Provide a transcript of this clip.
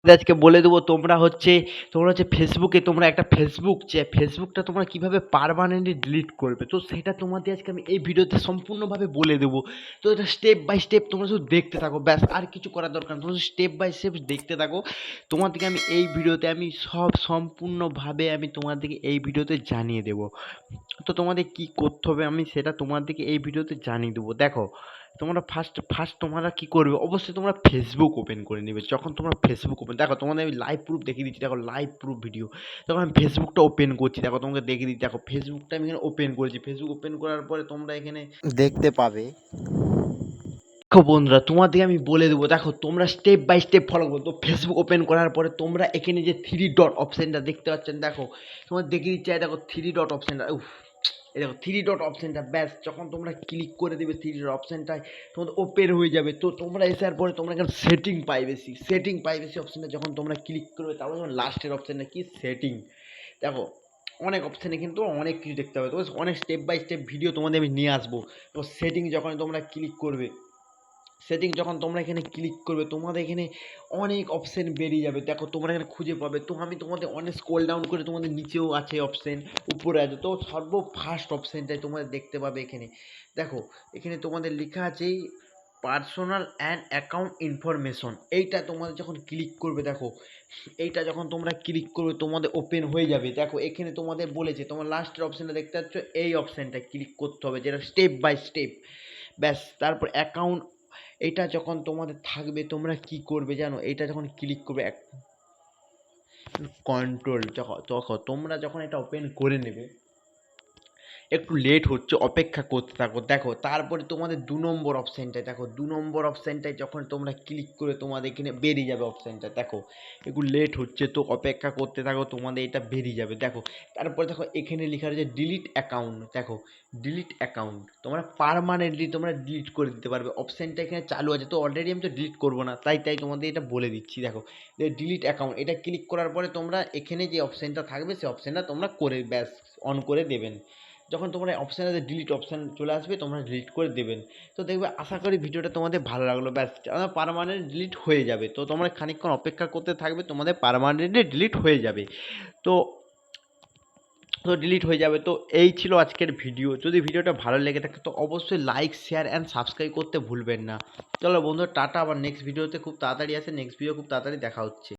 আজকে বলে দেবো তোমরা হচ্ছে ফেসবুকে তোমরা একটা ফেসবুকটা তোমরা কিভাবে পার্মানেন্টলি ডিলিট করবে। তো সেটা তোমাদের আজকে আমি এই ভিডিওতে সম্পূর্ণভাবে বলে দেবো। তো এটা স্টেপ বাই স্টেপ তোমরা শুধু দেখতে থাকো, ব্যাস আর কিছু করার দরকার নেই। তোমরা শুধু স্টেপ বাই স্টেপ দেখতে থাকো। তোমাদেরকে আমি এই ভিডিওতে আমি সব সম্পূর্ণভাবে আমি তোমাদেরকে এই ভিডিওতে জানিয়ে দেবো। তো তোমাদের কি করতে হবে আমি সেটা তোমাদেরকে এই ভিডিওতে জানিয়ে দেবো। দেখো, তোমরা ফার্স্ট তোমরা কি করবে, অবশ্যই তোমরা ফেসবুক ওপেন করে নেবে। যখন তোমরা ফেসবুক ওপেন, দেখো তোমাদের আমি লাইভ প্রুফ দেখিয়ে দিচ্ছি। দেখো লাইভ প্রুফ ভিডিও, তখন আমি ফেসবুকটা ওপেন করছি। দেখো তোমাকে দেখিয়ে দিচ্ছি। দেখো ফেসবুকটা আমি এখানে ওপেন করেছি। ফেসবুক ওপেন করার পরে তোমরা এখানে দেখতে পাবে। দেখো বন্ধুরা, তোমাদেরকে আমি বলে দেবো। দেখো তোমরা স্টেপ বাই স্টেপ ফলো করো। তো ফেসবুক ওপেন করার পরে তোমরা এখানে যে থ্রি ডট অপশানটা দেখতে পাচ্ছেন, দেখো তোমার দেখিয়ে দিচ্ছি। দেখো থ্রি ডট অপশানটা, এই দেখো থ্রি ডট অপশানটা, ব্যাস যখন তোমরা ক্লিক করে দেবে থ্রি ডট অপশানটায় তোমাদের ওপেন হয়ে যাবে। তো তোমরা আসার পরে তোমরা এখানে সেটিং প্রাইভেসি অপশানটা যখন তোমরা ক্লিক করবে, তারপরে তোমার লাস্টের অপশানটা কি সেটিং। দেখো অনেক অপশানে কিন্তু অনেক কিছু দেখতে হবে। তো অনেক স্টেপ বাই স্টেপ ভিডিও তোমাদের আমি নিয়ে আসবো। তো সেটিং যখন তোমরা ক্লিক করবে, যখন তোমরা এখানে ক্লিক করবে, তোমাদের এখানে অনেক অপশান বেরিয়ে যাবে। দেখো তোমরা এখানে খুঁজে পাবে। তো আমি তোমাদের অনেক স্ক্রল ডাউন করে, তোমাদের নিচেও আছে অপশান, উপরে আছে। তো সর্ব ফার্স্ট অপশানটাই তোমাদের দেখতে পাবে এখানে। দেখো এখানে তোমাদের লেখা আছে পার্সোনাল অ্যান্ড অ্যাকাউন্ট ইনফরমেশন। এইটা তোমাদের যখন ক্লিক করবে, দেখো এইটা যখন তোমরা ক্লিক করবে তোমাদের ওপেন হয়ে যাবে। দেখো এখানে তোমাদের বলেছে, তোমার লাস্টের অপশানটা দেখতে পাচ্ছ, এই অপশানটা ক্লিক করতে হবে, যেটা স্টেপ বাই স্টেপ। ব্যাস তারপর অ্যাকাউন্ট, এটা যখন তোমাদের থাকবে তোমরা কি করবে জানো, এটা যখন ক্লিক করবে কন্ট্রোল, যখন তোমরা যখন এটা ওপেন করে নেবে, একটু লেট হচ্ছে, অপেক্ষা করতে থাকো। দেখো তারপরে তোমাদের 2 নম্বর অপশানটায়, দেখো 2 নম্বর অপশানটায় যখন তোমরা ক্লিক করে তোমাদের এখানে বেরিয়ে যাবে অপশানটা। দেখো একটু লেট হচ্ছে, তো অপেক্ষা করতে থাকো, তোমাদের এটা বেরিয়ে যাবে। দেখো তারপরে দেখো এখানে লেখা রয়েছে ডিলিট অ্যাকাউন্ট। দেখো ডিলিট অ্যাকাউন্ট তোমরা পারমানেন্টলি তোমরা ডিলিট করে দিতে পারবে। অপশানটা এখানে চালু আছে, তো অলরেডি আমি তো ডিলিট করবো না, তাই তোমাদের এটা বলে দিচ্ছি। দেখো ডিলিট অ্যাকাউন্ট, এটা ক্লিক করার পরে তোমরা এখানে যে অপশানটা থাকবে সেই অপশানটা তোমরা করে ব্যাস অন করে দেবেন। যখন তোমরা অপশানে ডিলিট অপশান চলে আসবে, তোমরা ডিলিট করে দেবেন। তো দেখবে, আশা করি ভিডিওটা তোমাদের ভালো লাগলো। ব্যাস পারমানেন্ট ডিলিট হয়ে যাবে। তো তোমরা খানিকক্ষণ অপেক্ষা করতে থাকবে, তোমাদের পারমানেন্টলি ডিলিট হয়ে যাবে। তো ডিলিট হয়ে যাবে। তো এই ছিল আজকের ভিডিও। যদি ভিডিওটা ভালো লেগে থাকে তো অবশ্যই লাইক, শেয়ার অ্যান্ড সাবস্ক্রাইব করতে ভুলবেন না। চলো বন্ধু, টাটা। আবার নেক্সট ভিডিওতে খুব তাড়াতাড়ি আসে, নেক্সট ভিডিও খুব তাড়াতাড়ি দেখা হচ্ছে।